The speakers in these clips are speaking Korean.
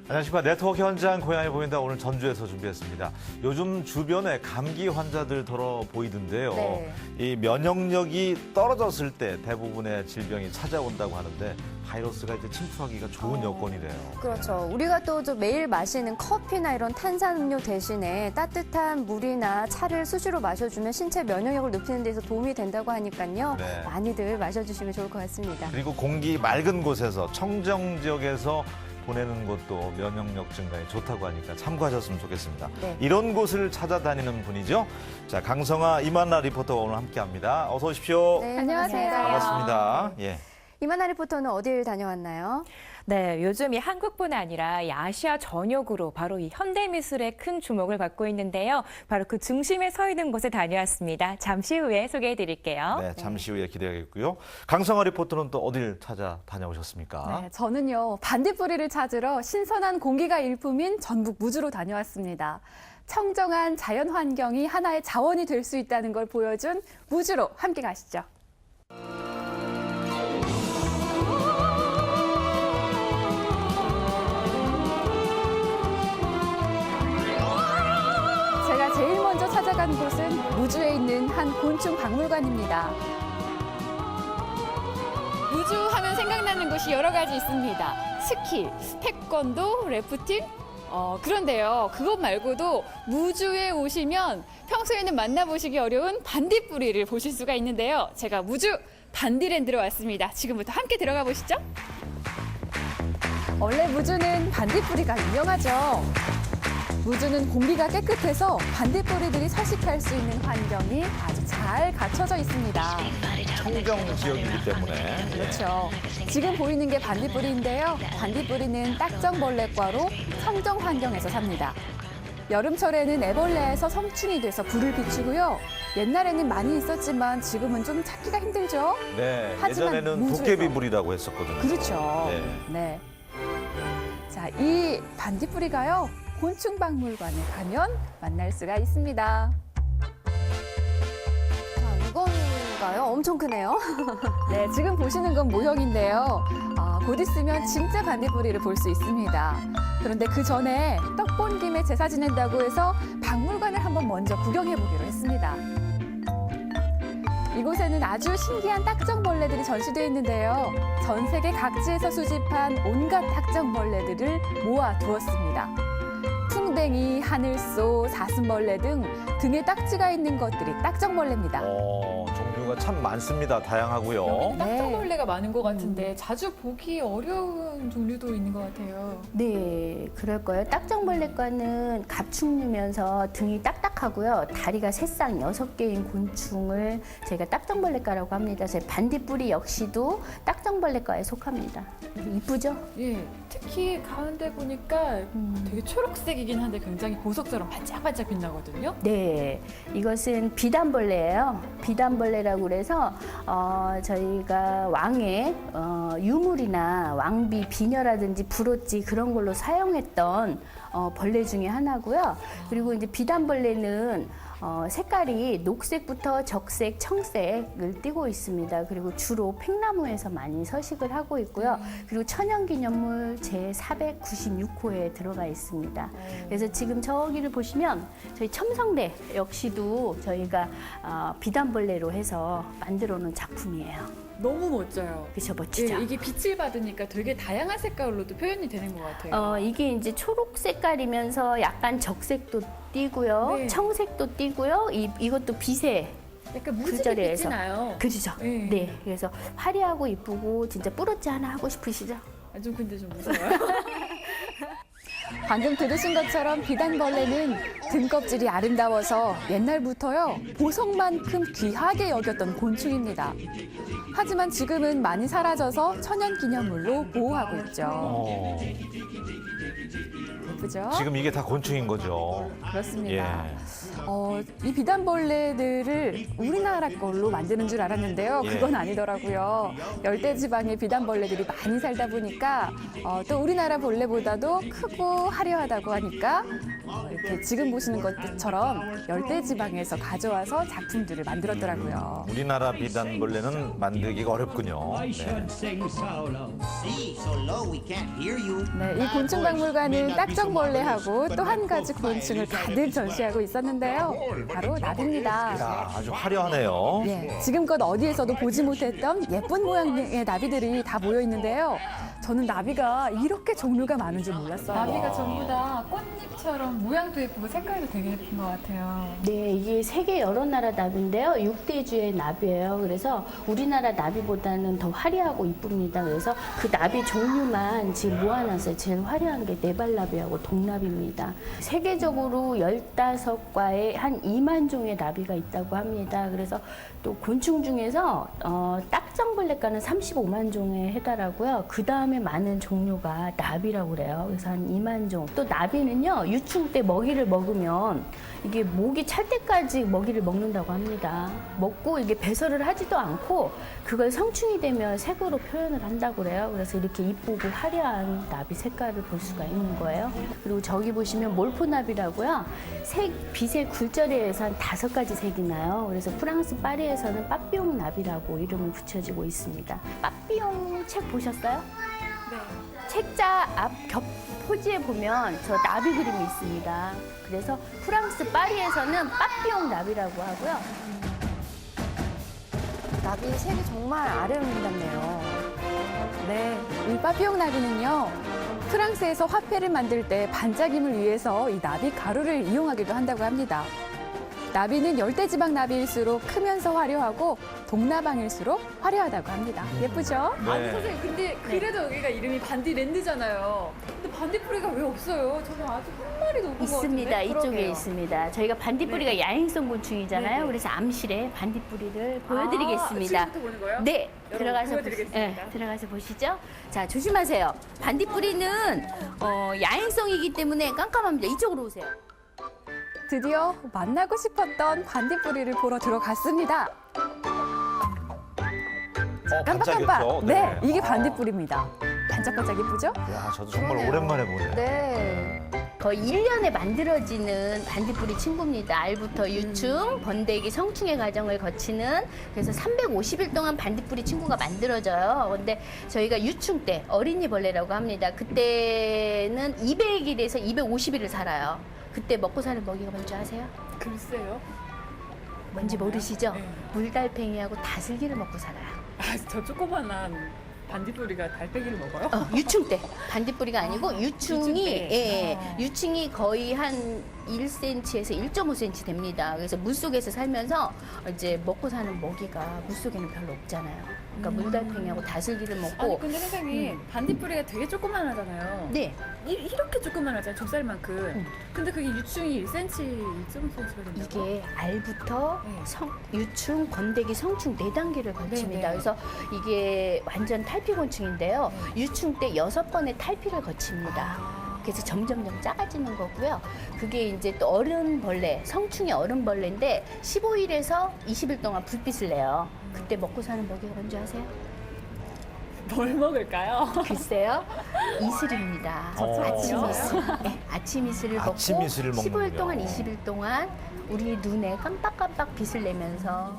안녕하십니까. 네트워크 현장 고향에 보인다. 오늘 전주에서 준비했습니다. 요즘 주변에 감기 환자들 더러 보이던데요. 네. 이 면역력이 떨어졌을 때 대부분의 질병이 찾아온다고 하는데 바이러스가 이제 침투하기가 좋은 여건이래요. 그렇죠. 우리가 또 매일 마시는 커피나 이런 탄산음료 대신에 따뜻한 물이나 차를 수시로 마셔주면 신체 면역력을 높이는 데서 도움이 된다고 하니까요. 네. 많이들 마셔주시면 좋을 것 같습니다. 그리고 공기 맑은 곳에서 청정 지역에서 보내는 것도 면역력 증가에 좋다고 하니까 참고하셨으면 좋겠습니다. 네. 이런 곳을 찾아다니는 분이죠. 자, 강성아 이만나 리포터가 오늘 함께합니다. 어서 오십시오. 네, 안녕하세요. 반갑습니다. 예. 이만나 리포터는 어딜 다녀왔나요? 네, 요즘 이 한국뿐 아니라 이 아시아 전역으로 바로 이 현대미술에 큰 주목을 받고 있는데요. 바로 그 중심에 서 있는 곳에 다녀왔습니다. 잠시 후에 소개해 드릴게요. 네, 잠시 후에 기대하겠고요. 강성아 리포터는 또 어딜 찾아 다녀오셨습니까? 네, 저는요, 반딧불이를 찾으러 신선한 공기가 일품인 전북 무주로 다녀왔습니다. 청정한 자연 환경이 하나의 자원이 될 수 있다는 걸 보여준 무주로 함께 가시죠. 제가 제일 먼저 찾아간 곳은 무주에 있는 한 곤충 박물관입니다. 무주 하면 생각나는 곳이 여러 가지 있습니다. 스키, 태권도, 래프팅. 그런데요, 그것 말고도 무주에 오시면 평소에는 만나보시기 어려운 반딧불이를 보실 수가 있는데요. 제가 무주 반디랜드로 왔습니다. 지금부터 함께 들어가 보시죠. 원래 무주는 반딧불이가 유명하죠. 무주는 공기가 깨끗해서 반딧불이들이 서식할 수 있는 환경이 아주 잘 갖춰져 있습니다. 청정 지역이기 때문에. 그렇죠. 지금 보이는 게 반딧불이인데요. 반딧불이는 딱정벌레과로 청정 환경에서 삽니다. 여름철에는 애벌레에서 성충이 돼서 불을 비추고요. 옛날에는 많이 있었지만 지금은 좀 찾기가 힘들죠. 네, 하지만 예전에는 무주에서. 도깨비불이라고 했었거든요. 그렇죠. 네. 네. 자, 이 반딧불이가요, 곤충박물관에 가면 만날 수가 있습니다. 자, 이건가요? 엄청 크네요. 네, 지금 보시는 건 모형인데요. 곧 있으면 진짜 반딧불이를 볼 수 있습니다. 그런데 그 전에 떡 본 김에 제사 지낸다고 해서 박물관을 한번 먼저 구경해 보기로 했습니다. 이곳에는 아주 신기한 딱정벌레들이 전시되어 있는데요. 전 세계 각지에서 수집한 온갖 딱정벌레들을 모아 두었습니다. 풍뎅이, 하늘소, 사슴벌레 등 등에 딱지가 있는 것들이 딱정벌레입니다. 종류가 참 많습니다. 다양하고요. 딱정벌레가 많은 것 같은데 자주 보기 어려운 종류도 있는 것 같아요. 네, 그럴 거예요. 딱정벌레과는 갑충류면서 등이 딱딱하고요. 다리가 새싹 6개인 곤충을 저희가 딱정벌레과라고 합니다. 저희 반딧불이 역시도 딱정벌레과에 속합니다. 이쁘죠? 예, 특히 가운데 보니까 되게 초록색이긴 한데 굉장히 보석처럼 반짝반짝 빛나거든요. 네, 이것은 비단벌레예요. 비단벌레라고 그래서 저희가 왕의 유물이나 왕비, 비녀라든지 불옷지 그런 걸로 사용했던 벌레 중에 하나고요. 그리고 이제 비단벌레는 색깔이 녹색부터 적색, 청색을 띠고 있습니다. 그리고 주로 팽나무에서 많이 서식을 하고 있고요. 그리고 천연기념물 제496호에 들어가 있습니다. 그래서 지금 저기를 보시면 저희 첨성대 역시도 저희가 비단벌레로 해서 만들어 놓은 작품이에요. 너무 멋져요. 그쵸, 멋지죠? 예, 이게 빛을 받으니까 되게 다양한 색깔로도 표현이 되는 것 같아요. 이게 이제 초록 색깔이면서 약간 적색도 띠고요. 네. 청색도 띠고요. 이것도 빛에 약간 그 무지개 자리에서. 빛이 나요. 그죠? 네. 네. 그래서 화려하고 이쁘고 진짜 뿌러지 하나 하고 싶으시죠? 좀 근데 좀 무서워요. 방금 들으신 것처럼 비단벌레는 등껍질이 아름다워서 옛날부터요, 보석만큼 귀하게 여겼던 곤충입니다. 하지만 지금은 많이 사라져서 천연기념물로 보호하고 있죠. 예쁘죠? 지금 이게 다 곤충인 거죠. 그렇습니다. 예. 이 비단벌레들을 우리나라 걸로 만드는 줄 알았는데요. 예. 그건 아니더라고요. 열대지방에 비단벌레들이 많이 살다 보니까 또 우리나라 벌레보다도 크고 화려하다고 하니까 이렇게 지금 보시는 것처럼 열대지방에서 가져와서 작품들을 만들었더라고요. 우리나라 비단벌레는 만들기가 어렵군요. 네. 네, 이 곤충박물관은 딱정벌레하고 또 한 가지 곤충을 가득 전시하고 있었는데요. 바로 나비입니다. 야, 아주 화려하네요. 예, 지금껏 어디에서도 보지 못했던 예쁜 모양의 나비들이 다 모여 있는데요. 저는 나비가 이렇게 종류가 많은 줄 몰랐어요. 나비가 전부 다 꽃잎처럼 모양도 예쁘고 색깔도 되게 예쁜 것 같아요. 네, 이게 세계 여러 나라 나비인데요. 6대주의 나비예요. 그래서 우리나라 나비보다는 더 화려하고 이쁩니다. 그래서 그 나비 종류만 지금 모아놨어요. 제일 화려한 게 네발나비하고 동나비입니다. 세계적으로 15과에 한 2만 종의 나비가 있다고 합니다. 그래서 또 곤충 중에서 딱정벌레과는 35만 종에 해달하고요. 그 다음에 많은 종류가 나비라고 그래요. 그래서 한 2만 종. 또 나비는요, 유충 때 먹이를 먹으면 이게 목이 찰 때까지 먹이를 먹는다고 합니다. 먹고 이게 배설을 하지도 않고 그걸 성충이 되면 색으로 표현을 한다고 그래요. 그래서 이렇게 이쁘고 화려한 나비 색깔을 볼 수가 있는 거예요. 그리고 저기 보시면 몰포나비라고요. 빛의 굴절에 의해서 한 5가지 색이 나요. 그래서 프랑스 파리에서는 빠삐용 나비라고 이름을 붙여지고 있습니다. 빠삐용 책 보셨어요? 책자 앞 포지에 보면 저 나비 그림이 있습니다. 그래서 프랑스 파리에서는 빠삐용 나비라고 하고요. 나비 색이 정말 아름답네요. 네, 이 빠삐용 나비는요. 프랑스에서 화폐를 만들 때 반짝임을 위해서 이 나비 가루를 이용하기도 한다고 합니다. 나비는 열대지방 나비일수록 크면서 화려하고 동나방일수록 화려하다고 합니다. 예쁘죠? 아니 네. 선생님, 근데 그래도 여기가 이름이 반디랜드잖아요. 근데 반딧불이가 왜 없어요? 저는 아직 한 마리도 없는 것 있습니다. 같은데. 이쪽에 그러게요. 있습니다. 저희가 반딧불이가 야행성 곤충이잖아요. 네네. 그래서 암실에 반딧불이를 보여드리겠습니다. 지금부터 보는 거예요? 네, 여러분, 들어가서 보여드리겠습니다. 네, 들어가서 보시죠. 자, 조심하세요. 반딧불이는 야행성이기 때문에 깜깜합니다. 이쪽으로 오세요. 드디어 만나고 싶었던 반딧불이를 보러 들어갔습니다. 깜빡깜빡. 반짝였죠? 네, 이게 반딧불입니다. 반짝반짝 예쁘죠? 야, 저도 정말 그러네요. 오랜만에 보네요. 네. 거의 1년에 만들어지는 반딧불이 친구입니다. 알부터 유충, 번데기, 성충의 과정을 거치는, 그래서 350일 동안 반딧불이 친구가 만들어져요. 근데 저희가 유충 때 어린이 벌레라고 합니다. 그때는 200일에서 250일을 살아요. 그때 먹고 사는 먹이가 뭔지 아세요? 글쎄요. 뭔지 모르시죠? 네. 물달팽이하고 다슬기를 먹고 살아요. 아, 저 조그만한 반딧불이가 달팽이를 먹어요? 유충 때 반딧불이가 아니고 유충 유충이 때. 유충이 거의 한 1cm에서 1.5cm 됩니다. 그래서 물 속에서 살면서 이제 먹고 사는 먹이가 물 속에는 별로 없잖아요. 그러니까 물달팽이하고 다슬기를 아니 먹고 근데 선생님, 반딧불이가 되게 조그만하잖아요. 네. 이렇게 조그만하잖아요. 족살만큼. 근데 그게 유충이 1cm, 1.5cm가 된다고? 이게 알부터 네. 유충, 건데기, 성충 4단계를 거칩니다. 네. 그래서 이게 완전 탈피곤충인데요. 유충 때 6번의 탈피를 거칩니다. 그래서 점점점 작아지는 거고요. 그게 이제 또 어른벌레, 성충의 어른벌레인데 15일에서 20일 동안 불빛을 내요. 그때 먹고 사는 먹이가 뭔지 아세요? 뭘 먹을까요? 글쎄요. 이슬입니다. 아침 이슬. 네, 아침 이슬을 먹고 아침 이슬을 15일 먹는군요. 동안 20일 동안 우리 눈에 깜빡깜빡 빛을 내면서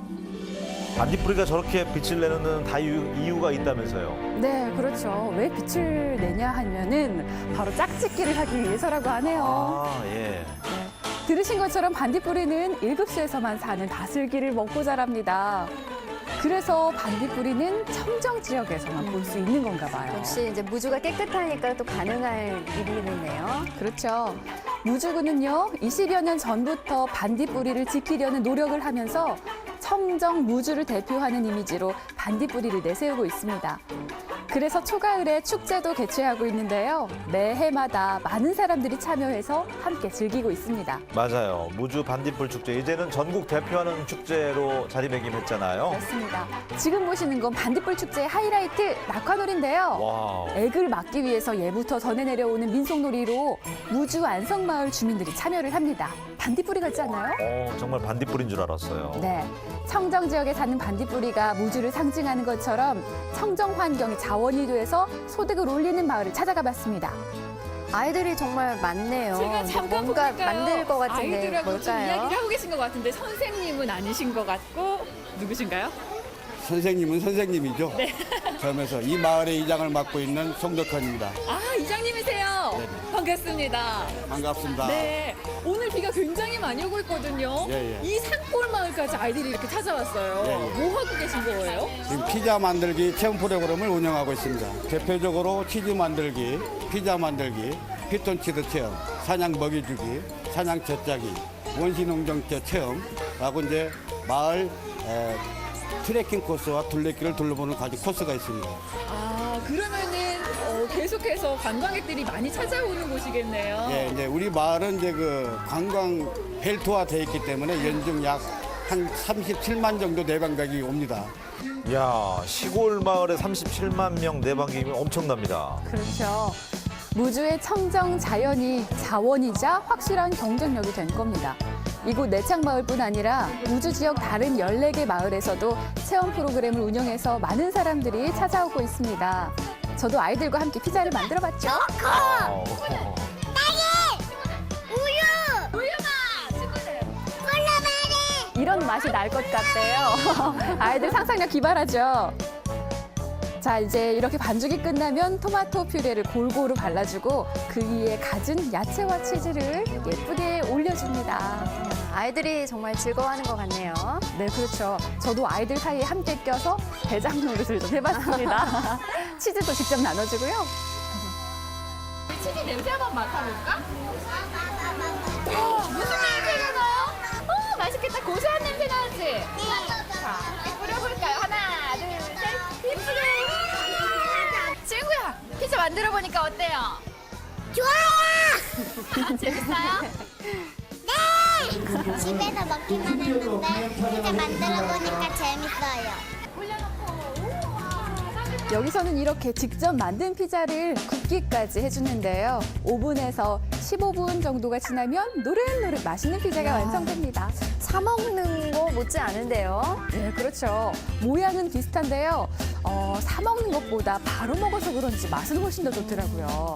반딧불이가 저렇게 빛을 내는 데는 다 이유가 있다면서요. 네, 그렇죠. 왜 빛을 내냐 하면은 바로 짝짓기를 하기 위해서라고 하네요. 아, 예. 들으신 것처럼 반딧불이는 1급수에서만 사는 다슬기를 먹고 자랍니다. 그래서 반딧불이는 청정 지역에서만 볼 수 있는 건가 봐요. 역시 이제 무주가 깨끗하니까 또 가능할 일이네요. 그렇죠. 무주군은요, 20여 년 전부터 반딧불이를 지키려는 노력을 하면서 청정 무주를 대표하는 이미지로 반딧불이를 내세우고 있습니다. 그래서 초가을에 축제도 개최하고 있는데요. 매해마다 많은 사람들이 참여해서 함께 즐기고 있습니다. 맞아요. 무주 반딧불 축제. 이제는 전국 대표하는 축제로 자리매김했잖아요. 맞습니다. 지금 보시는 건 반딧불 축제의 하이라이트 낙화놀이인데요. 와우. 액을 막기 위해서 예부터 전해 내려오는 민속놀이로 무주 안성마을 주민들이 참여를 합니다. 반딧불이 같지 않나요? 정말 반딧불인 줄 알았어요. 네. 청정 지역에 사는 반딧불이가 무주를 상징하는 것처럼 청정 환경이 자원이 돼서 소득을 올리는 마을을 찾아가 봤습니다. 아이들이 정말 많네요. 제가 잠깐 뭔가 보니까요. 만들 것 같은데 아이들하고 좀 뭘까요? 이야기를 하고 계신 것 같은데 선생님은 아니신 것 같고 누구신가요? 선생님은 선생님이죠. 그러면서 이 마을의 이장을 맡고 있는 송덕헌입니다. 아, 이장님이세요. 네네. 반갑습니다. 반갑습니다. 네, 오늘 비가 굉장히 많이 오고 있거든요. 예, 예. 이 산골 마을까지 아이들이 이렇게 찾아왔어요. 예, 예. 뭐 하고 계신 거예요? 지금 피자 만들기 체험 프로그램을 운영하고 있습니다. 대표적으로 치즈 만들기, 피자 만들기, 피톤치드 체험, 사냥 먹이주기, 사냥 젖짜기, 원시농장체 체험라고 이제 마을 트레킹 코스와 둘레길을 둘러보는 가지 코스가 있습니다. 아, 그러면은 계속해서 관광객들이 많이 찾아오는 곳이겠네요. 예, 이제 우리 마을은 이제 그 관광 벨트화 돼 있기 때문에 연중 약 한 37만 정도 내방객이 옵니다. 야, 시골 마을에 37만 명 내방객이면 엄청납니다. 그렇죠. 무주의 청정 자연이 자원이자 확실한 경쟁력이 된 겁니다. 이곳 내창마을뿐 아니라 무주 지역 다른 14개 마을에서도 체험 프로그램을 운영해서 많은 사람들이 찾아오고 있습니다. 저도 아이들과 함께 피자를 만들어봤죠. 어. 이런 맛이 날 것 같대요. 아이들 상상력 기발하죠. 자, 이제 이렇게 반죽이 끝나면 토마토 퓨레를 골고루 발라주고 그 위에 갖은 야채와 치즈를 예쁘게 올려줍니다. 아이들이 정말 즐거워하는 것 같네요. 네, 그렇죠. 저도 아이들 사이에 함께 껴서 대장 노릇을 좀 해봤습니다. 치즈도 직접 나눠주고요. 치즈 냄새 한번 맡아볼까? 무슨 냄새가 나요? 맛있겠다. 고소한 냄새 나지? 네. 자, 뿌려볼까요? 하나, 둘, 셋. 예쁘게. 친구야, 피자 만들어 보니까 어때요? 좋아요. 재밌어요? 집에서 먹기만 했는데 진짜 만들어 보니까 재밌어요. 여기서는 이렇게 직접 만든 피자를 굽기까지 해주는데요. 오븐에서 15분 정도가 지나면 노릇노릇 맛있는 피자가 완성됩니다. 사 먹는 거 못지 않은데요. 네, 그렇죠. 모양은 비슷한데요. 사 먹는 것보다 바로 먹어서 그런지 맛은 훨씬 더 좋더라고요.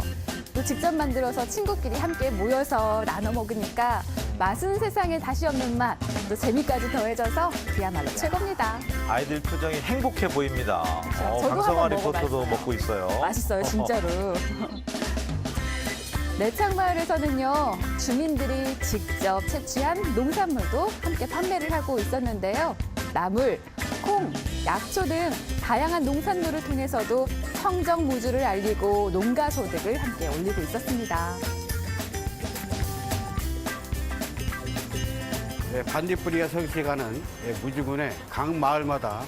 또 직접 만들어서 친구끼리 함께 모여서 나눠 먹으니까 맛은 세상에 다시 없는 맛, 또 재미까지 더해져서 그야말로 최고입니다. 아이들 표정이 행복해 보입니다. 저도 강성아 한번 리포터도 먹어봤어요. 먹고 있어요. 맛있어요, 진짜로. 내창마을에서는요, 주민들이 직접 채취한 농산물도 함께 판매를 하고 있었는데요. 나물, 콩, 약초 등 다양한 농산물을 통해서도 청정 무주를 알리고 농가 소득을 함께 올리고 있었습니다. 반딧불이가 성취가는 무주군의 각 마을마다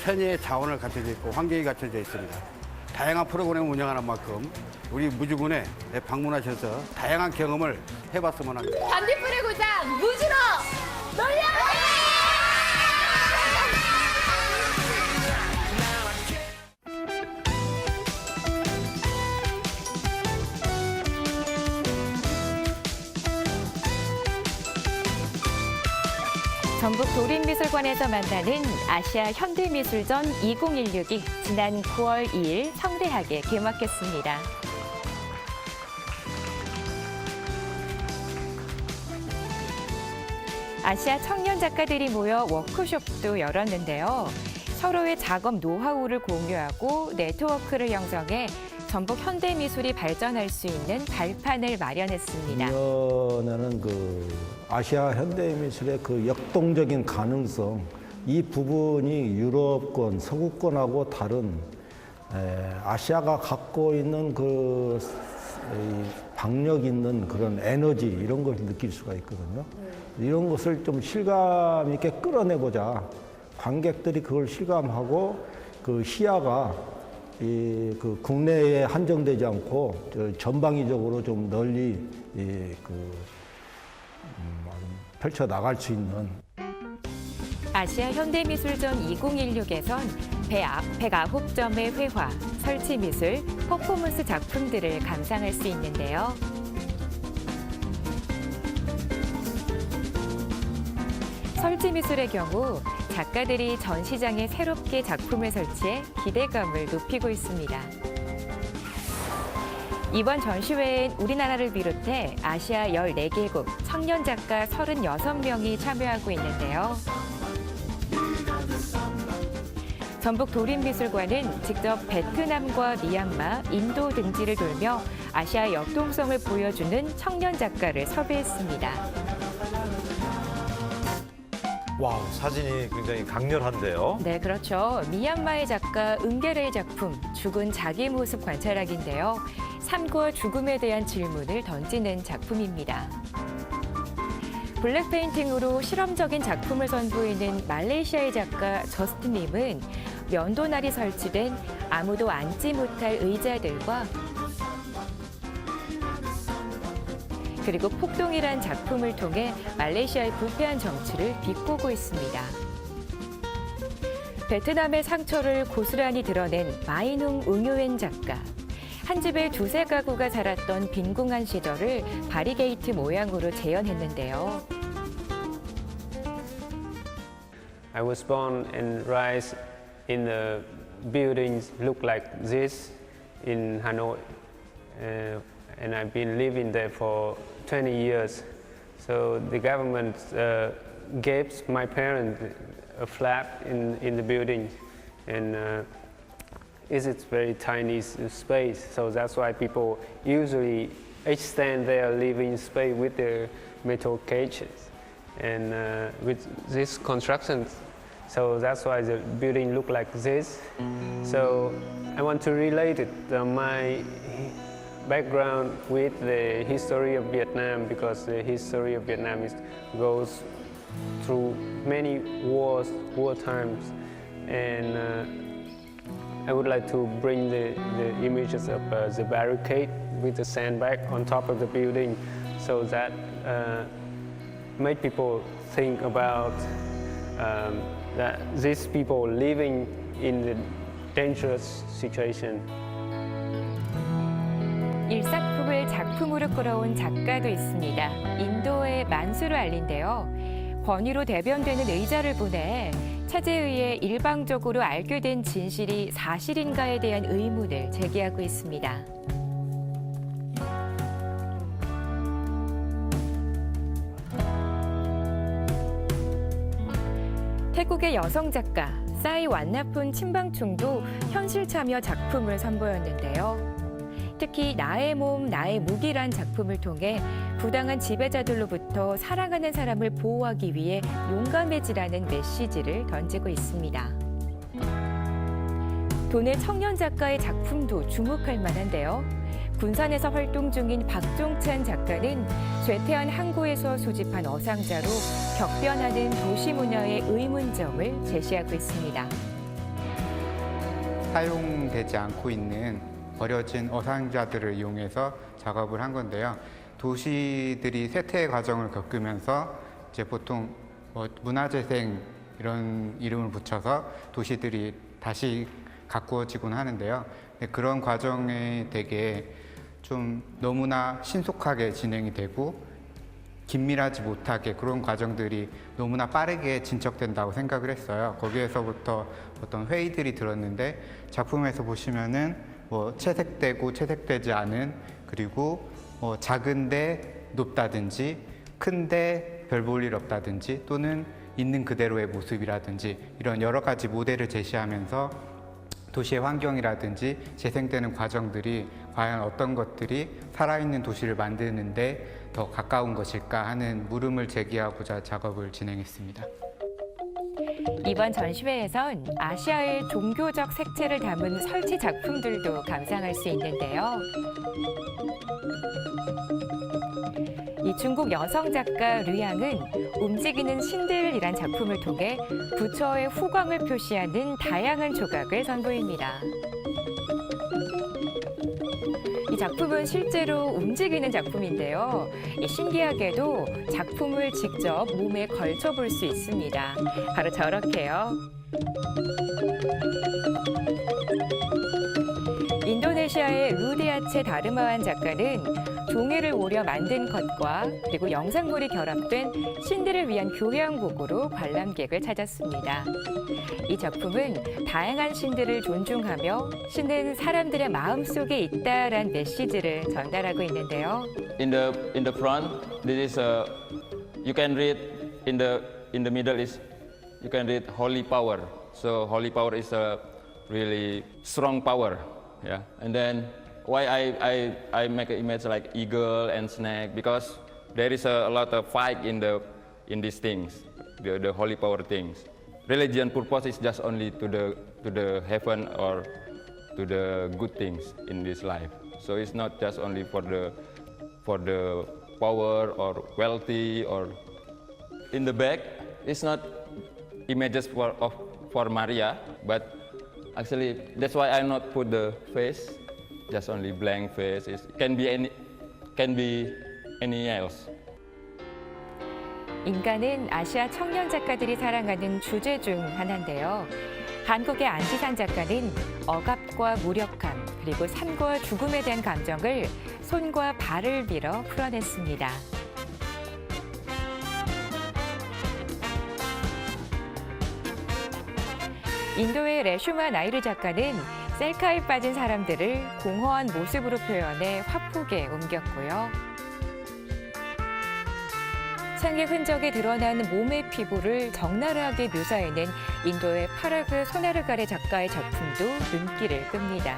천혜의 자원을 갖춰져 있고 환경이 갖춰져 있습니다. 다양한 프로그램을 운영하는 만큼 우리 무주군에 방문하셔서 다양한 경험을 해봤으면 합니다. 반딧불의 고장 무주로 놀려! 전북 도림미술관에서 만나는 아시아 현대미술전 2016이 지난 9월 2일 성대하게 개막했습니다. 아시아 청년 작가들이 모여 워크숍도 열었는데요. 서로의 작업 노하우를 공유하고 네트워크를 형성해 전북 현대미술이 발전할 수 있는 발판을 마련했습니다. 이번에는 그 아시아 현대미술의 그 역동적인 가능성, 이 부분이 유럽권, 서구권하고 다른 아시아가 갖고 있는 그 박력 있는 그런 에너지 이런 걸 느낄 수가 있거든요. 이런 것을 좀 실감 있게 끌어내고자 관객들이 그걸 실감하고 그 시야가 그 국내에 한정되지 않고 전방위적으로 좀 널리 펼쳐 나갈 수 있는. 아시아 현대미술전 2016에선 109점의 회화, 설치미술, 퍼포먼스 작품들을 감상할 수 있는데요. 설치미술의 경우 작가들이 전시장에 새롭게 작품을 설치해 기대감을 높이고 있습니다. 이번 전시회엔 우리나라를 비롯해 아시아 14개국 청년 작가 36명이 참여하고 있는데요. 전북 도립미술관은 직접 베트남과 미얀마, 인도 등지를 돌며 아시아 역동성을 보여주는 청년 작가를 섭외했습니다. 와우, 사진이 굉장히 강렬한데요. 네, 그렇죠. 미얀마의 작가 은게레의 작품 죽은 자기 모습 관찰하기인데요. 삶과 죽음에 대한 질문을 던지는 작품입니다. 블랙 페인팅으로 실험적인 작품을 선보이는 말레이시아의 작가 저스틴 림은 면도날이 설치된 아무도 앉지 못할 의자들과 그리고 폭동이란 작품을 통해 말레이시아의 부패한 정치를 비꼬고 있습니다. 베트남의 상처를 고스란히 드러낸 마이농 응요엔 작가. 한 집에 2~3가구가 살았던 빈궁한 시절을 바리게이트 모양으로 재현했는데요. I was born and raised in the buildings look like this in Hanoi, and I've been living there for 20 years. So the government gave my parents a flat in the building, and it's a very tiny space. So that's why people usually extend their living space with their metal cages, and with this construction. So that's why the building look like this. So I want to relate it, my background with the history of Vietnam, because the history of Vietnam goes through many wars, war times, and I would like to bring the images of the barricade with the sandbag on top of the building, so that make people think about that these people living in the dangerous situation. 일상품을 작품으로 끌어온 작가도 있습니다. 인도의 만수르 알리인데요. 권위로 대변되는 의자를 보내 체제에 의해 일방적으로 알게 된 진실이 사실인가에 대한 의문을 제기하고 있습니다. 태국의 여성 작가 싸이 완나푼 친방충도 현실 참여 작품을 선보였는데요. 특히 나의 몸, 나의 무기란 작품을 통해 부당한 지배자들로부터 사랑하는 사람을 보호하기 위해 용감해지라는 메시지를 던지고 있습니다. 도내 청년 작가의 작품도 주목할 만한데요. 군산에서 활동 중인 박종찬 작가는 쇠퇴한 항구에서 수집한 어상자로 격변하는 도시 문화의 의문점을 제시하고 있습니다. 사용되지 않고 있는 버려진 어상자들을 이용해서 작업을 한 건데요. 도시들이 쇠퇴 과정을 겪으면서 이제 보통 문화재생 이런 이름을 붙여서 도시들이 다시 가꾸어지곤 하는데요. 그런 과정에 되게 좀 너무나 신속하게 진행이 되고 긴밀하지 못하게 그런 과정들이 너무나 빠르게 진척된다고 생각을 했어요. 거기에서부터 어떤 회의들이 들었는데 작품에서 보시면은 채색되고 채색되지 않은, 그리고 작은데 높다든지 큰데 별 볼 일 없다든지 또는 있는 그대로의 모습이라든지 이런 여러 가지 모델을 제시하면서 도시의 환경이라든지 재생되는 과정들이 과연 어떤 것들이 살아있는 도시를 만드는데 더 가까운 것일까 하는 물음을 제기하고자 작업을 진행했습니다. 이번 전시회에선 아시아의 종교적 색채를 담은 설치 작품들도 감상할 수 있는데요. 이 중국 여성 작가 류양은 움직이는 신들이란 작품을 통해 부처의 후광을 표시하는 다양한 조각을 선보입니다. 이 작품은 실제로 움직이는 작품인데요. 신기하게도 작품을 직접 몸에 걸쳐 볼 수 있습니다. 바로 저렇게요. 인도네시아의 루디아체 다르마완 작가는 종이를 오려 만든 컷과 그리고 영상물이 결합된 신들을 위한 교향곡으로 관람객을 찾았습니다. 이 작품은 다양한 신들을 존중하며 신은 사람들의 마음속에 있다란 메시지를 전달하고 있는데요. In the front, this is you can read in the middle is you can read holy power. So holy power is a really strong power, yeah. And then why I make an image like eagle and snake because there is a lot of fight in these things, the holy power things. Religion purpose is just only to the heaven or to the good things in this life. So it's not just only for the power or wealthy or in the back. It's not images for Maria, but actually that's why I not put the face, just only blank face. It can be any else. 인간은 아시아 청년 작가들이 사랑하는 주제 중 하나인데요. 한국의 안지산 작가는 억압과 무력함, 그리고 삶과 죽음에 대한 감정을 손과 발을 빌어 풀어냈습니다. 인도의 레슈마 나이르 작가는 셀카에 빠진 사람들을 공허한 모습으로 표현해 화폭에 옮겼고요. 창의 흔적에 드러난 몸의 피부를 적나라하게 묘사해낸 인도의 파라그 소나르가레 작가의 작품도 눈길을 끕니다.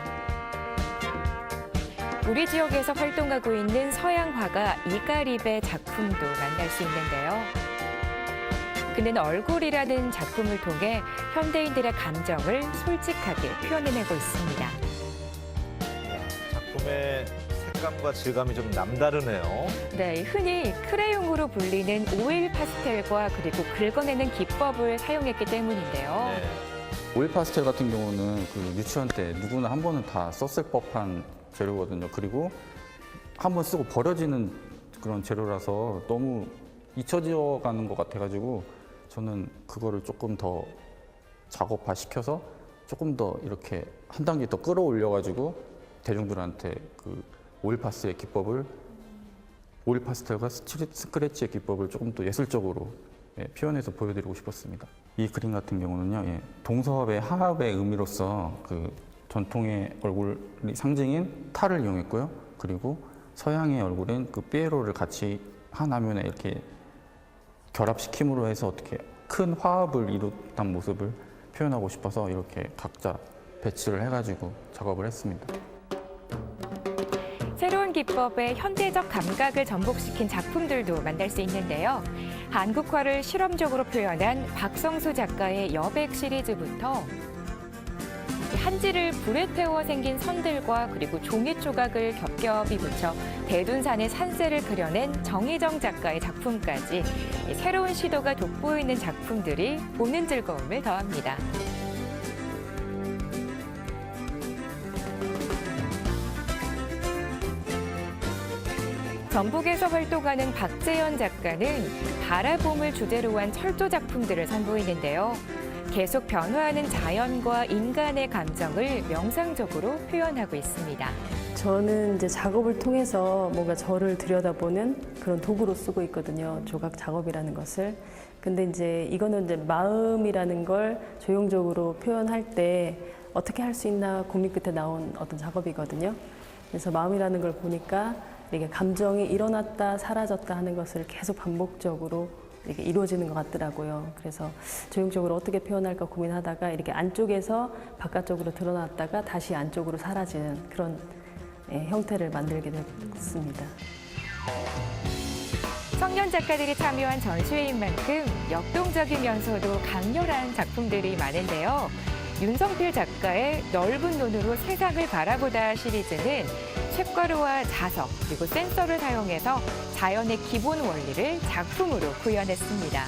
우리 지역에서 활동하고 있는 서양 화가 이가립의 작품도 만날 수 있는데요. 그는 얼굴이라는 작품을 통해 현대인들의 감정을 솔직하게 표현해내고 있습니다. 작품의 색감과 질감이 좀 남다르네요. 네, 흔히 크레용으로 불리는 오일 파스텔과 그리고 긁어내는 기법을 사용했기 때문인데요. 네. 오일 파스텔 같은 경우는 그 유치원 때 누구나 한 번은 다 썼을 법한 재료거든요. 그리고 한 번 쓰고 버려지는 그런 재료라서 너무 잊혀져 가는 것 같아가지고 저는 그거를 조금 더 작업화시켜서 조금 더 이렇게 한 단계 더 끌어올려가지고 대중들한테 그 오일 파스텔의 기법을, 오일 파스텔과 스크래치의 기법을 조금 더 예술적으로 표현해서 보여드리고 싶었습니다. 이 그림 같은 경우는요, 동서의 화합의 의미로서 그 전통의 얼굴이 상징인 탈을 이용했고요. 그리고 서양의 얼굴인 그 피에로를 같이 한 화면에 이렇게 결합시킴으로 해서 어떻게 큰 화합을 이뤘던 모습을 표현하고 싶어서 이렇게 각자 배치를 해가지고 작업을 했습니다. 새로운 기법의 현대적 감각을 전복시킨 작품들도 만날 수 있는데요. 한국화를 실험적으로 표현한 박성수 작가의 여백 시리즈부터 한지를 불에 태워 생긴 선들과 그리고 종이 조각을 겹겹이 붙여 대둔산의 산세를 그려낸 정희정 작가의 작품까지 새로운 시도가 돋보이는 작품들이 보는 즐거움을 더합니다. 전북에서 활동하는 박재현 작가는 바라봄을 주제로 한 철도 작품들을 선보이는데요. 계속 변화하는 자연과 인간의 감정을 명상적으로 표현하고 있습니다. 저는 이제 작업을 통해서 뭔가 저를 들여다보는 그런 도구로 쓰고 있거든요. 조각 작업이라는 것을. 근데 이제 이거는 이제 마음이라는 걸 조형적으로 표현할 때 어떻게 할 수 있나 고민 끝에 나온 어떤 작업이거든요. 그래서 마음이라는 걸 보니까 이게 감정이 일어났다 사라졌다 하는 것을 계속 반복적으로 이렇게 이루어지는 것 같더라고요. 그래서 조형적으로 어떻게 표현할까 고민하다가 이렇게 안쪽에서 바깥쪽으로 드러났다가 다시 안쪽으로 사라지는 그런 형태를 만들게 됐습니다. 청년 작가들이 참여한 전시회인 만큼 역동적이면서도 강렬한 작품들이 많은데요. 윤성필 작가의 넓은 눈으로 세상을 바라보다 시리즈는 쇳가루와 자석 그리고 센서를 사용해서 자연의 기본 원리를 작품으로 구현했습니다.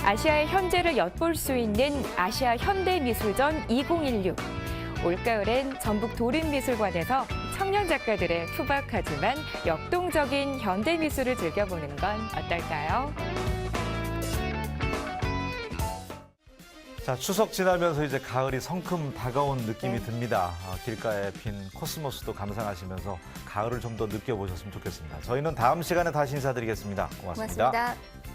아시아의 현재를 엿볼 수 있는 아시아 현대미술전 2016. 올가을엔 전북 도림미술관에서 청년 작가들의 투박하지만 역동적인 현대미술을 즐겨보는 건 어떨까요? 자, 추석 지나면서 이제 가을이 성큼 다가온 느낌이 듭니다. 길가에 핀 코스모스도 감상하시면서 가을을 좀 더 느껴보셨으면 좋겠습니다. 저희는 다음 시간에 다시 인사드리겠습니다. 고맙습니다. 고맙습니다.